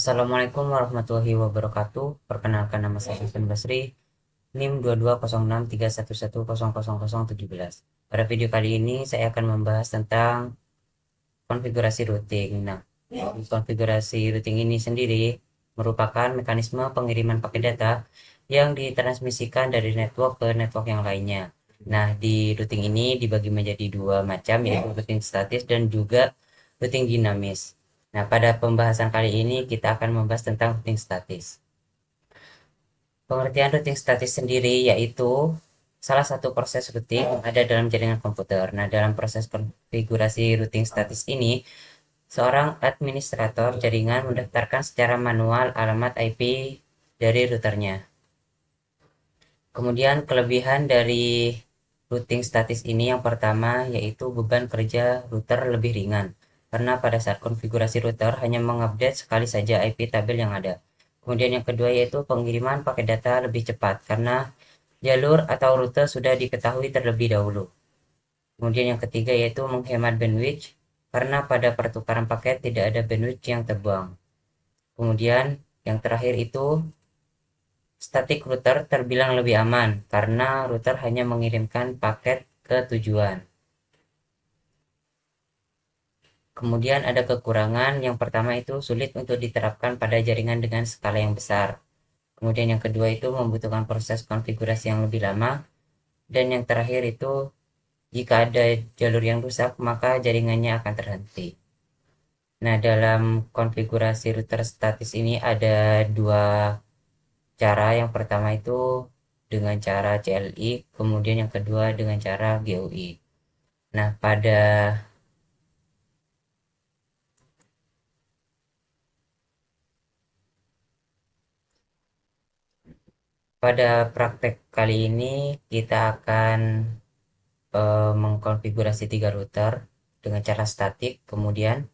Assalamualaikum warahmatullahi wabarakatuh. Perkenalkan, nama saya Hasan Basri, NIM 220631100017. Pada video kali ini saya akan membahas tentang konfigurasi routing. Nah, konfigurasi routing ini sendiri merupakan mekanisme pengiriman paket data yang ditransmisikan dari network ke network yang lainnya. Nah, di routing ini dibagi menjadi dua macam, yaitu routing statis dan juga routing dinamis. Nah, pada pembahasan kali ini kita akan membahas tentang routing statis. Pengertian routing statis sendiri yaitu salah satu proses routing yang ada dalam jaringan komputer. Nah, dalam proses konfigurasi routing statis ini, seorang administrator jaringan mendaftarkan secara manual alamat IP dari routernya. Kemudian kelebihan dari routing statis ini yang pertama yaitu beban kerja router lebih ringan. Karena pada saat konfigurasi router hanya mengupdate sekali saja IP tabel yang ada. Kemudian yang kedua yaitu pengiriman paket data lebih cepat karena jalur atau rute sudah diketahui terlebih dahulu. Kemudian yang ketiga yaitu menghemat bandwidth karena pada pertukaran paket tidak ada bandwidth yang terbuang. Kemudian yang terakhir itu static router terbilang lebih aman karena router hanya mengirimkan paket ke tujuan. Kemudian ada kekurangan, yang pertama itu sulit untuk diterapkan pada jaringan dengan skala yang besar. Kemudian yang kedua itu membutuhkan proses konfigurasi yang lebih lama. Dan yang terakhir itu jika ada jalur yang rusak maka jaringannya akan terhenti. Nah, dalam konfigurasi router statis ini ada dua cara. Yang pertama itu dengan cara CLI, kemudian yang kedua dengan cara GUI. Nah, pada praktek kali ini kita akan mengkonfigurasi tiga router dengan cara statik, kemudian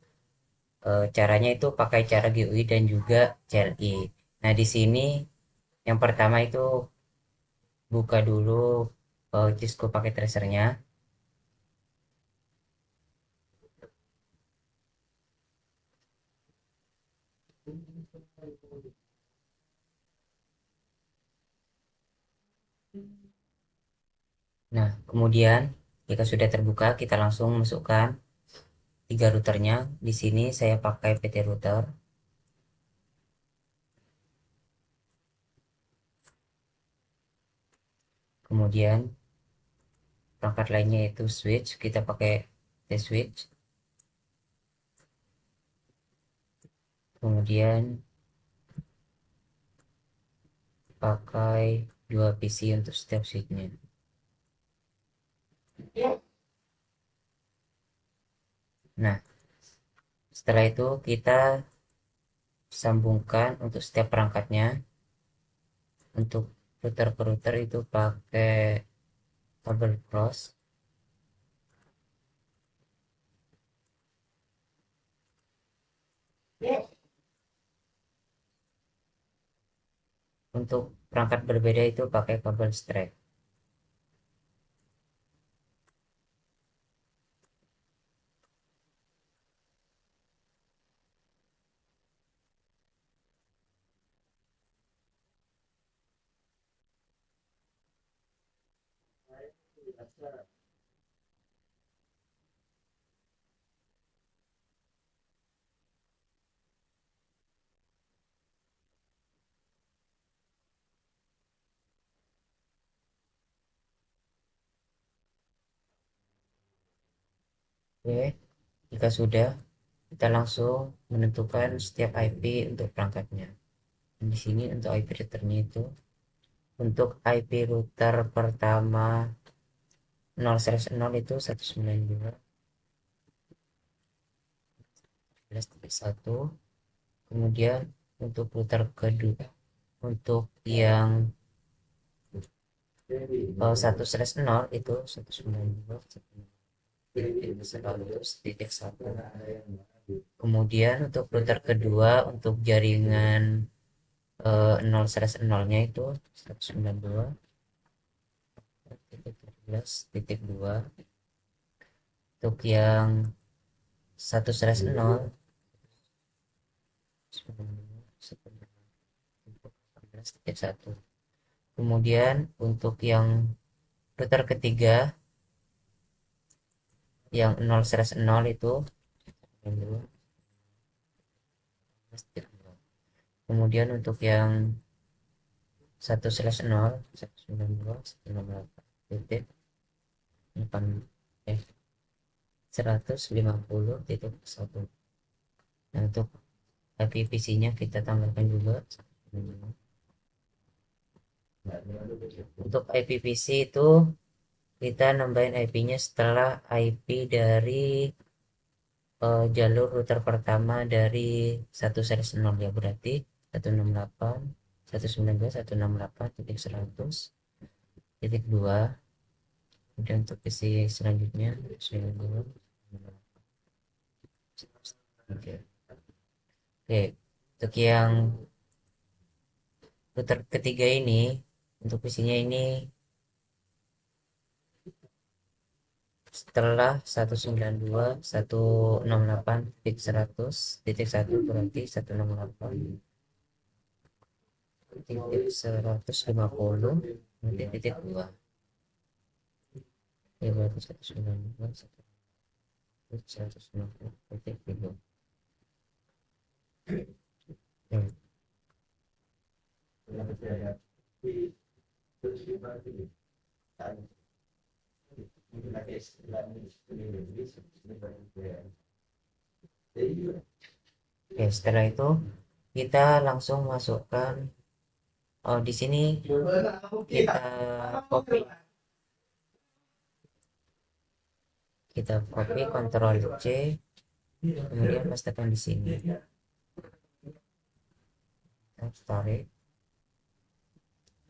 caranya itu pakai cara GUI dan juga CLI. Nah, di sini yang pertama itu buka dulu Cisco paket tracernya. Nah, kemudian jika sudah terbuka, kita langsung masukkan tiga routernya. Di sini saya pakai PT router. Kemudian perangkat lainnya yaitu switch, kita pakai T switch. Kemudian pakai dua PC untuk setiap switchnya. Nah, setelah itu kita sambungkan untuk setiap perangkatnya. Untuk router ke router itu pakai kabel cross. Untuk perangkat berbeda itu pakai kabel strap. Oke, jika sudah, kita langsung menentukan setiap IP untuk perangkatnya. Di sini untuk IP routernya itu, untuk IP router pertama 0/0 itu 192.11.1. Kemudian untuk router kedua, untuk yang 1/0 itu 192.100.1. Kemudian untuk router kedua untuk jaringan 0/0-nya itu 192.117.2. Untuk yang 1/0 18.1. Kemudian untuk yang router ketiga yang 0/0 itu, kemudian untuk yang 1/0 150.1. Nah, untuk IPv6 nya kita tambahkan juga. Untuk IPv6 itu kita nambahin IP-nya setelah IP dari jalur router pertama dari 1/0 ya, berarti 192.168.168.100.2. Kemudian untuk isi selanjutnya 92. Oke. Oke, untuk yang router ketiga ini, untuk isinya ini setelah 192.168.100.1 berarti 168.150 titik 2 ya, berarti 192.150.3. Oke, setelah itu kita langsung masukkan, di sini kita copy Ctrl C, kemudian pastekan di sini, kita tarik.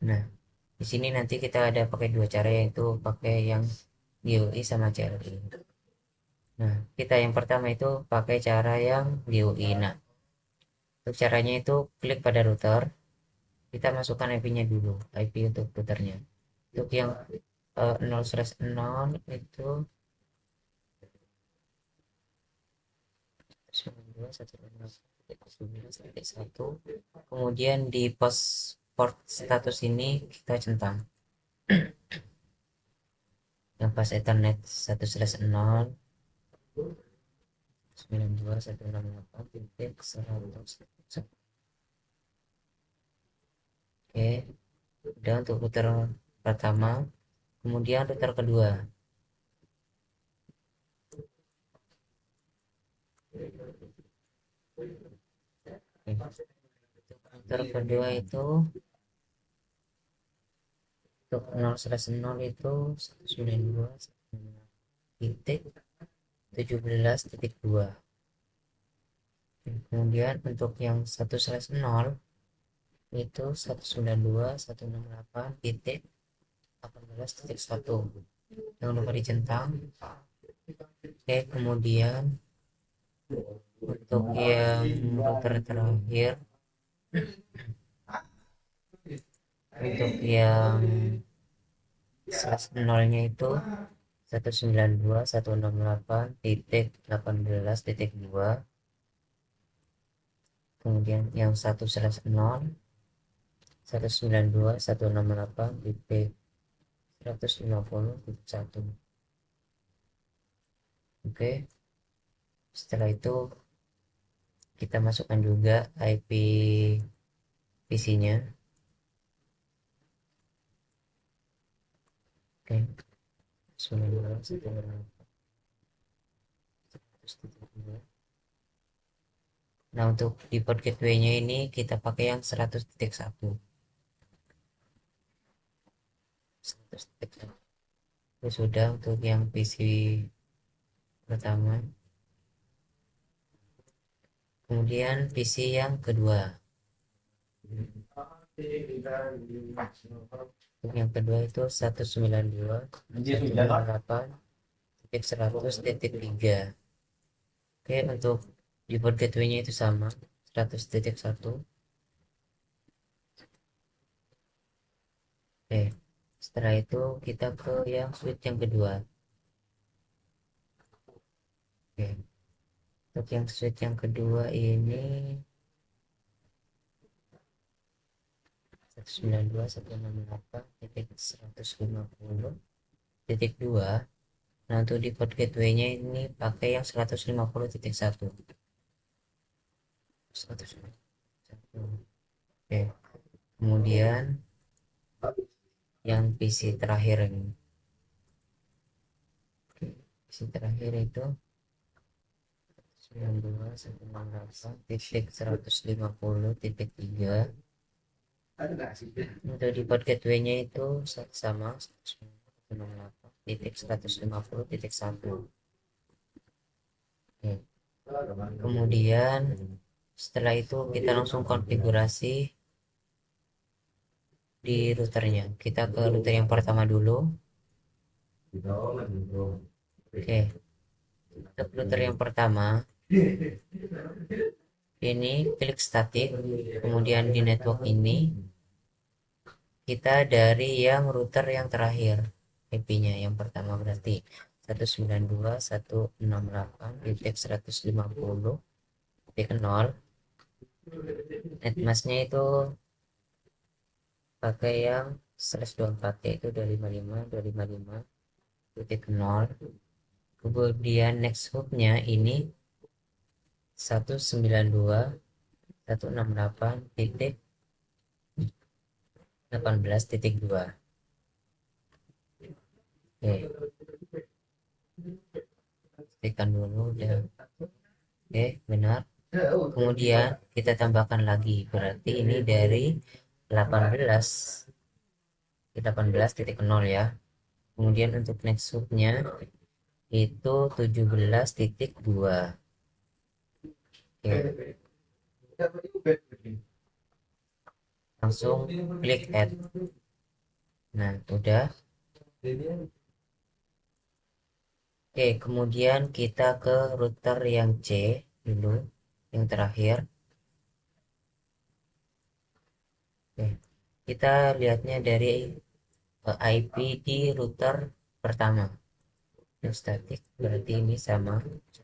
Nah, di sini nanti kita ada pakai dua cara, yaitu pakai yang GUI sama CLI. Nah, kita yang pertama itu pakai cara yang GUI. Nah, untuk caranya itu klik pada router, kita masukkan IP-nya dulu, IP untuk routernya. Untuk yang 0/0 itu 192.168.1. Kemudian di port status ini kita centang yang pas Ethernet 1/0 92.168.100. Oke, udah untuk router pertama. Kemudian router kedua. Oke. Router kedua itu untuk 0/0 itu 192.17.2. Kemudian untuk yang 1/0 itu 192.168.18.1. Jangan lupa dicentang. Oke, kemudian untuk yang router terakhir, untuk yang slash nolnya itu 192.168.18.2. Kemudian yang 1/0 192.168.150.1. Oke, setelah itu kita masukkan juga IP PC-nya. Oke, 192.168.100.2. Nah, untuk di port gateway-nya ini kita pakai yang 100.1. 100.1. Itu sudah untuk yang PC pertama. Kemudian PC yang kedua. Untuk yang kedua itu 192.168.100.3. Oke, untuk di port gateway-nya itu sama 100.1. Oke, setelah itu kita ke yang switch yang kedua. Oke, untuk yang switch yang kedua ini 192.168.150.2. Nah, untuk default gateway-nya ini pakai yang 150.1. 151. Oke. Kemudian yang PC terakhir ini. Oke. PC terakhir itu 92.168.150.3. Untuk default gateway-nya itu sama 168.150.1. Oke. Kemudian setelah itu kita langsung konfigurasi di routernya. Kita ke router yang pertama dulu. Oke, untuk router yang pertama ini klik static, kemudian di network ini kita dari yang router yang terakhir, IP-nya yang pertama berarti 192.168.150.0. Netmasknya itu pakai yang /24, itu 255.255.0. Kemudian next hopnya ini 192.168.18.2. Oke, pastikan dulu udah. Oke, benar. Kemudian kita tambahkan lagi, berarti ini dari 18.18.0 ya. Kemudian untuk next hopnya itu 17.2. Oke, langsung klik add. Nah, udah. Oke, kemudian kita ke router yang C dulu, yang terakhir. Oke, kita lihatnya dari IP di router pertama. Yang static berarti ini sama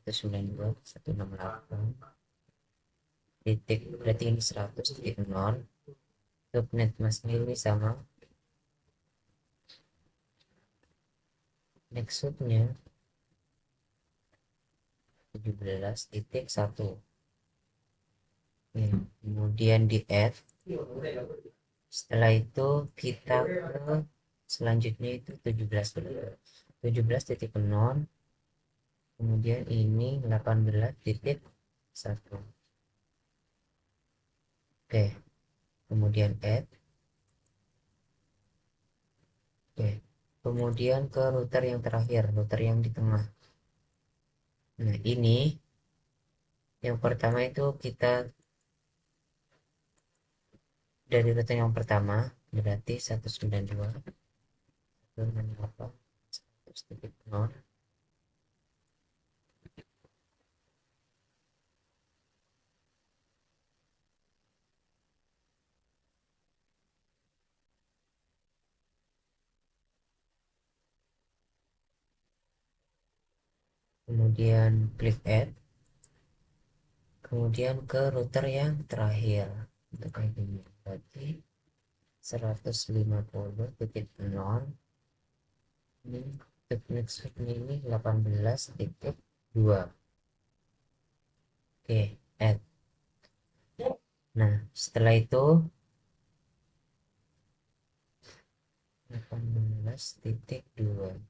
192.168 titik, berarti ini 100.0. Subnet masknya ini sama. Next subnya 17.1. Kemudian di add. Setelah itu kita ke selanjutnya itu 17.0. Kemudian ini 18.1. Oke, kemudian add. Oke, kemudian ke router yang terakhir, router yang di tengah. Nah, ini yang pertama itu kita dari router yang pertama berarti 192.168.100.0. Kemudian klik add. Kemudian ke router yang terakhir untuk ini berarti 150.0. Ini next ini 18.2. Oke, add. Nah, setelah itu 18.2.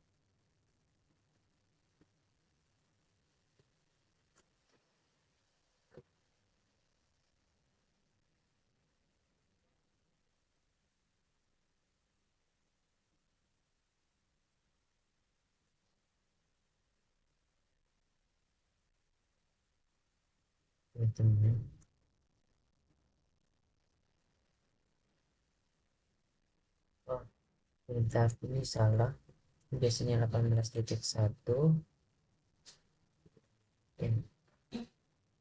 Teman-teman. Oh, bentar, ini salah. Biasanya 18.1. Oke.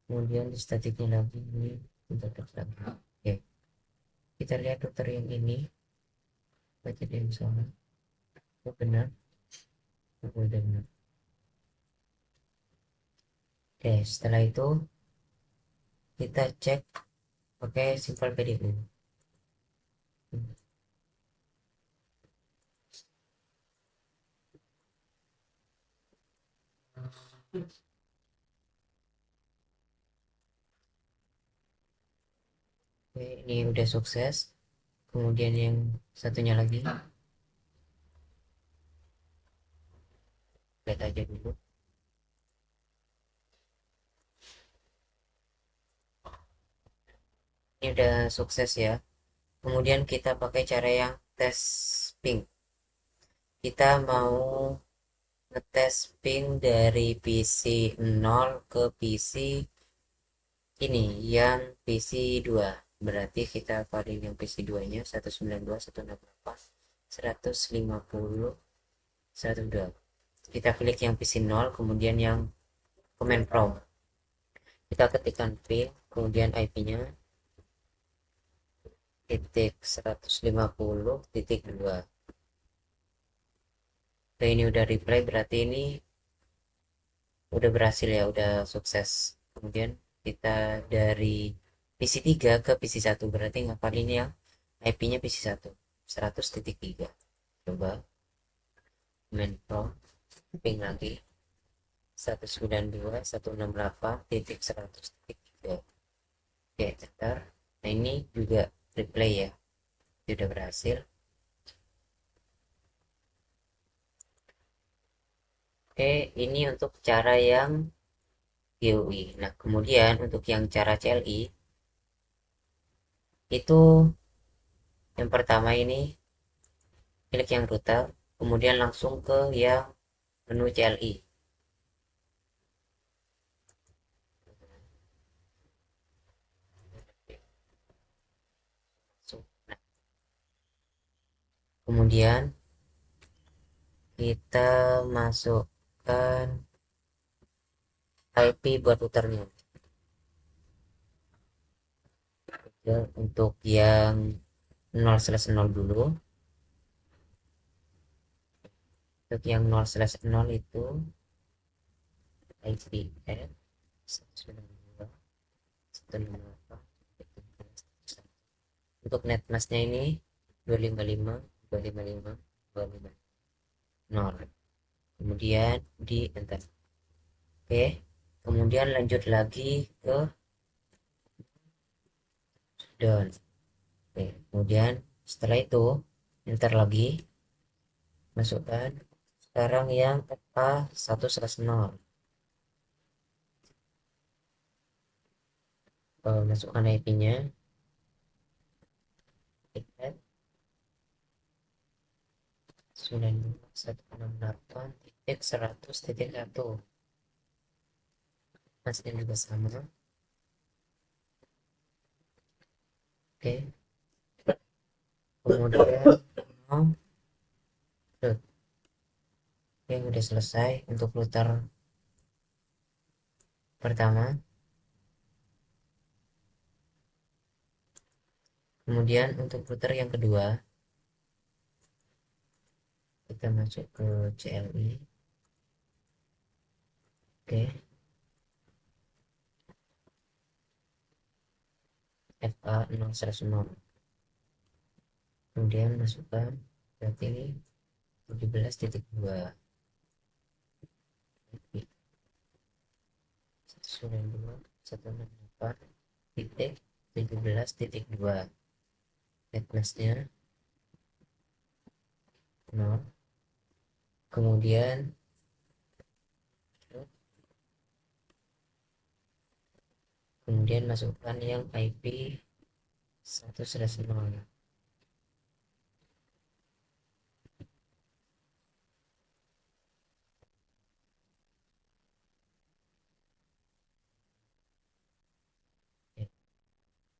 Kemudian di statiknya lagi ini kita lagi. Oke. Kita lihat router yang ini. Baca dia yang salah. Oh, benar. Oh, udah benar. Oke, setelah itu kita cek pakai Simple PDU. Oke, ini udah sukses. Kemudian yang satunya lagi, lihat aja dulu. Ini udah sukses ya. Kemudian kita pakai cara yang tes ping. Kita mau ngetes ping dari PC 0 ke PC ini yang PC 2. Berarti kita paling yang PC 2 nya 192, 168, 150, 102. Kita klik yang PC 0, kemudian yang command prompt. Kita ketikkan ping, kemudian IP-nya titik 150.2. Oke, ini udah reply, berarti ini udah berhasil ya, udah sukses. Kemudian kita dari PC 3 ke PC 1, berarti ngapalin yang IP-nya PC 1 100.3. Coba main prompt ping lagi 192.168.100.3. Oke, enter. Nah, ini juga replay ya, sudah berhasil. Oke, ini untuk cara yang GUI. Nah, kemudian untuk yang cara CLI itu yang pertama ini klik yang router, kemudian langsung ke yang menu CLI. Nah, kemudian kita masukkan IP buat routernya. Ya, untuk yang 0/0 dulu. Untuk yang 0/0 itu IPN 192.168. Untuk netmasknya ini 255, 255, 250. Kemudian di enter. Oke, kemudian lanjut lagi ke down. Oke, kemudian setelah itu enter lagi, masukkan sekarang yang FA1/0. Masukkan IP-nya, 92.168.100.1. Masnya juga sama. Oke, kemudian oke, udah selesai untuk router pertama. Kemudian untuk router yang kedua, kita masuk ke CLI. Oke, FA0/0. Kemudian masukkan, berarti ini 17.2. 192.168.17.2. Netmasknya 0. Kemudian masukkan yang IP 1/0.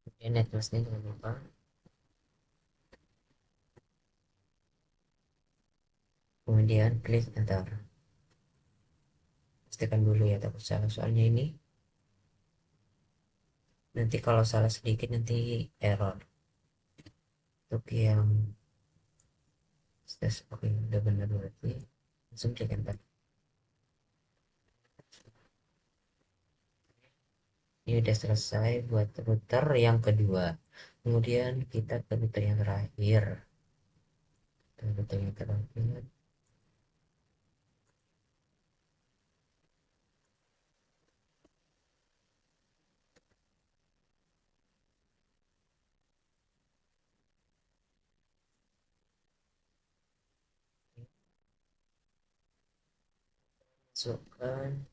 Kemudian netmasknya jangan lupa. Kemudian klik enter. Pastikan dulu ya, takut salah, soalnya ini nanti kalau salah sedikit nanti error. Untuk yang tes, oke, udah benar berarti langsung klik enter. Ini udah selesai buat router yang kedua. kemudian kita ke rute yang terakhir. Masukkan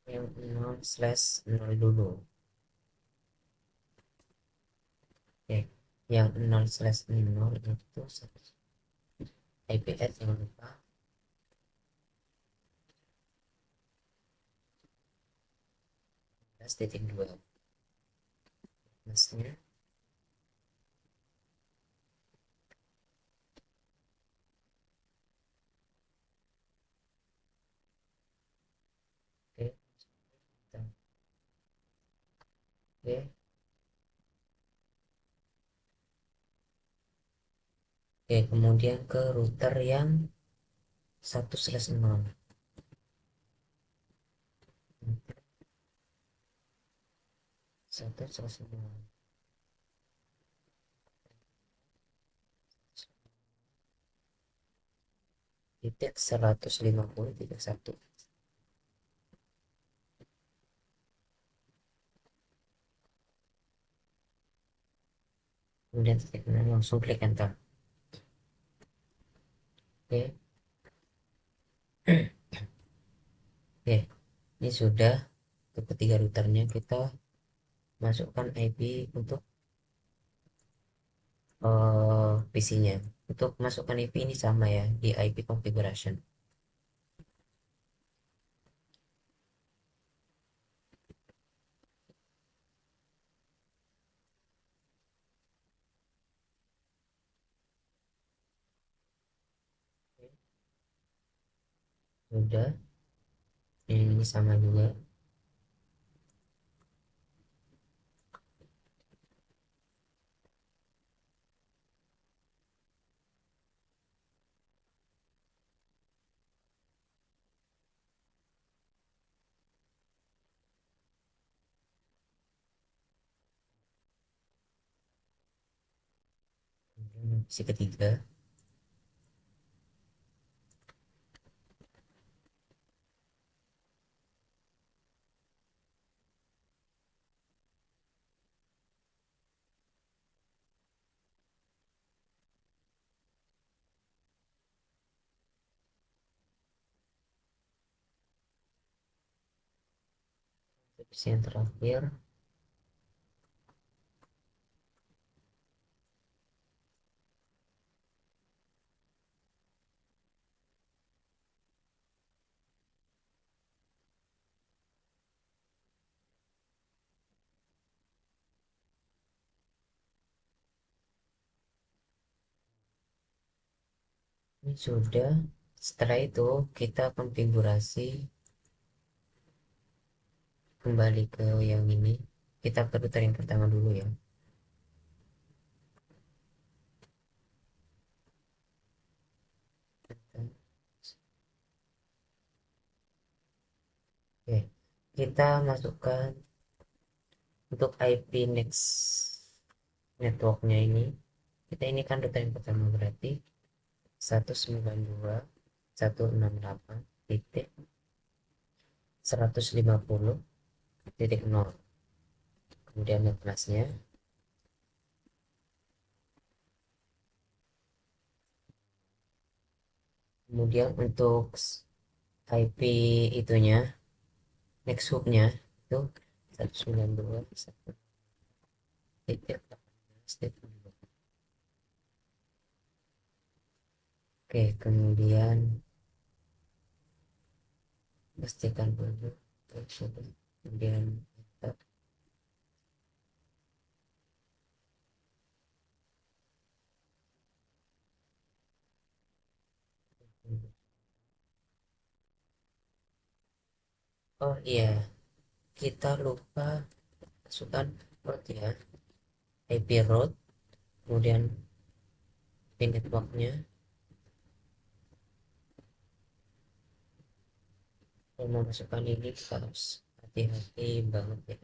yang 0/0 dulu. Oke, yang 0/0 itu IPS, jangan lupa. Titik 2 masnya. Oke, oke, oke, kemudian ke router yang 1/0. 1/0 titik 150.1. Kemudian titik 6, langsung klik enter. Oke. Oke, ini sudah ke ketiga routernya. Kita masukkan IP untuk PC-nya. Untuk masukkan IP ini sama ya, di IP configuration. Sudah, ini sama juga. Si ketiga, si yang terakhir. Ini sudah. Setelah itu kita konfigurasi kembali ke yang ini. Kita ke router yang pertama dulu ya. Oke, kita masukkan untuk IP next networknya ini. Kita ini kan router yang pertama, berarti 192.168.150.0. Kemudian netmasnya. Kemudian untuk IP itunya, next hubnya itu 192.168.150.0. Oke, kemudian pastikan dulu. Kemudian enter. Oh iya, kita lupa masukkan root ya, IP root, kemudian pin networknya. Kalau mau masukkan ini kita harus hati-hati banget ya.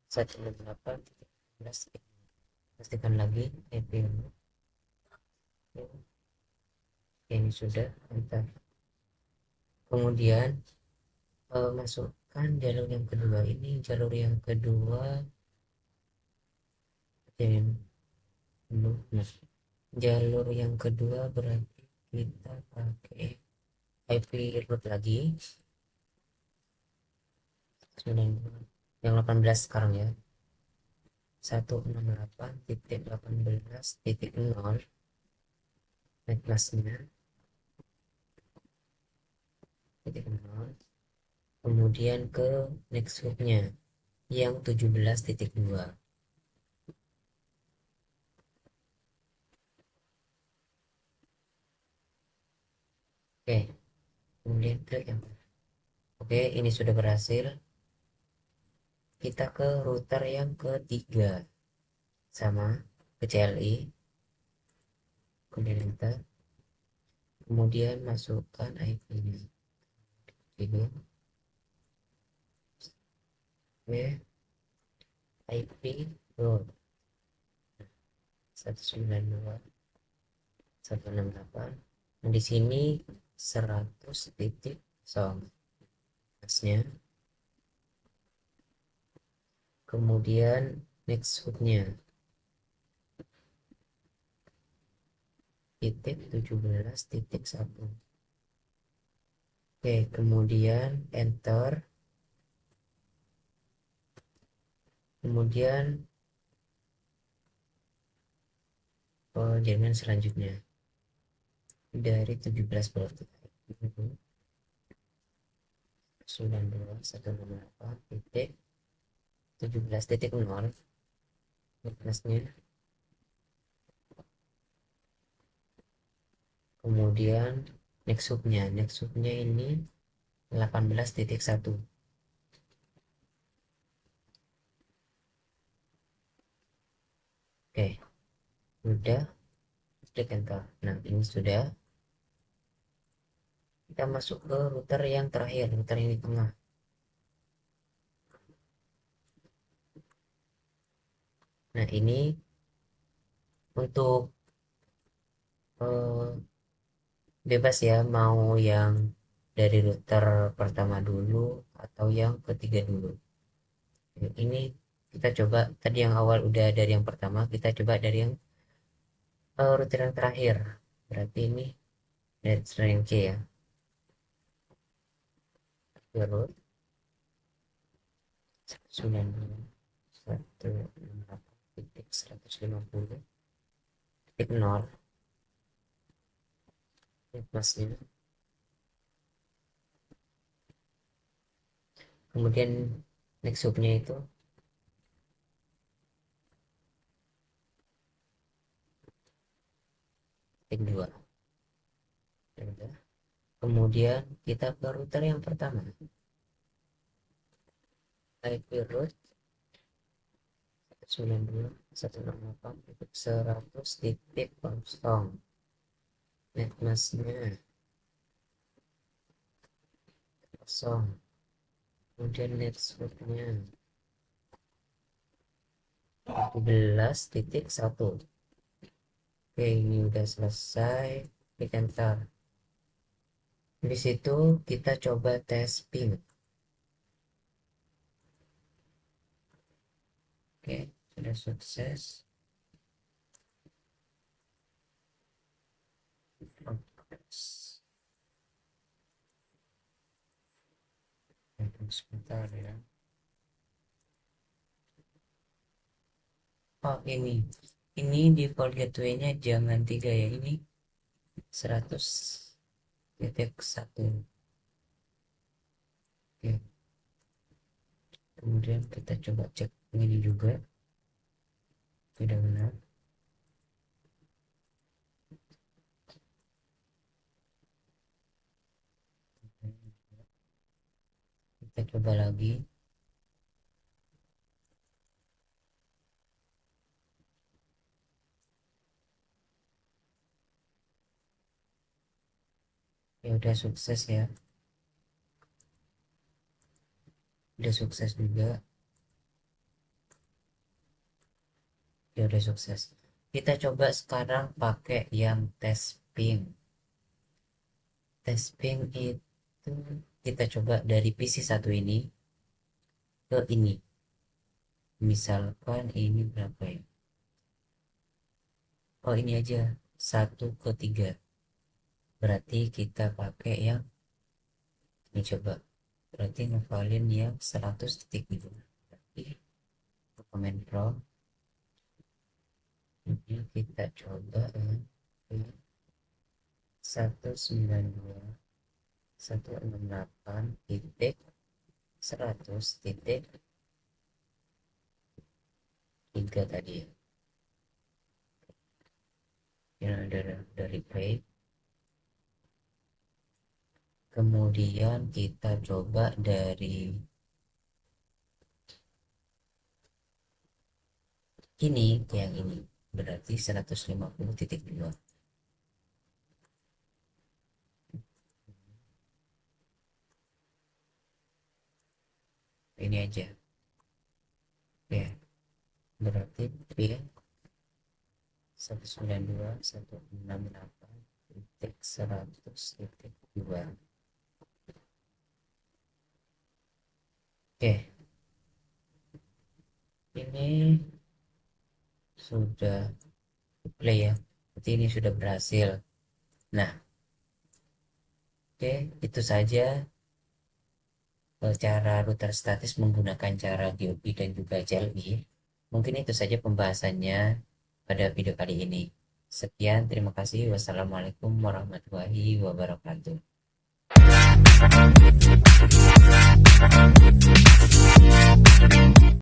168.11. Pastikan lagi IP root. Ini sudah, enter. Kemudian masukkan jalur yang kedua. Ini jalur yang kedua dulu. Nah, jalur yang kedua berarti kita pakai IP root lagi yang 18 sekarang ya, 168.18.0 netmasnya titik 0, kemudian ke next hooknya yang 17.2. Oke, kemudian klik enter. Oke, ini sudah berhasil. Kita ke router yang ketiga, sama ke CLI, kemudian enter, kemudian masukkan IP-nya. Oke, IP root 192.168. Nah, di sini 100.0 masnya, kemudian next hooknya titik 17.1. Oke, kemudian enter, kemudian jaringan selanjutnya dari 17 berarti 92.168.17.0 netmasnya, kemudian next hooknya ini 18.1. Oke, udah, klik enter. Nah, ini sudah. Kita masuk ke router yang terakhir, router yang di tengah. Nah, ini untuk bebas ya, mau yang dari router pertama dulu atau yang ketiga dulu. Ini kita coba, tadi yang awal udah dari yang pertama, kita coba dari yang router yang terakhir. Berarti ini dari router yang C ya. Root 192.168.150.0 masnya, kemudian next hubnya itu titik 2. Kemudian kita ke router yang pertama, IP root 192.168.100.0 netmasnya 0, kemudian networknya 17.1. Oke, ini udah selesai, klik enter. Di situ kita coba tes ping. Oke, sudah sukses. Sebentar ya. Oh, ini default gateway-nya jangan 3 ya, ini 100.1. Oke, kemudian kita coba cek ini juga tidak benar. Kita coba lagi. Ya udah sukses ya, udah sukses juga. Ya udah sukses. Kita coba sekarang pakai yang tes ping. Tes ping itu kita coba dari PC 1 ini ke ini. Misalkan ini berapa ya? Oh ini aja 1 ke 3. Berarti kita pakai yang ini coba. Berarti ngefalin yang 100.2. Berarti Command Prompt ini kita coba yang 192.168.100.3 tadi ya. Yang dari play. Kemudian kita coba dari ini ke yang ini. Berarti 150.2. Ini aja. Ya, berarti pin 192.168.100.2. Oke, ini sudah play ya. Berarti ini sudah berhasil. Nah, oke, itu saja cara router statis menggunakan cara DOP dan juga CLI. Mungkin itu saja pembahasannya pada video kali ini. Sekian, terima kasih. Wassalamualaikum warahmatullahi wabarakatuh.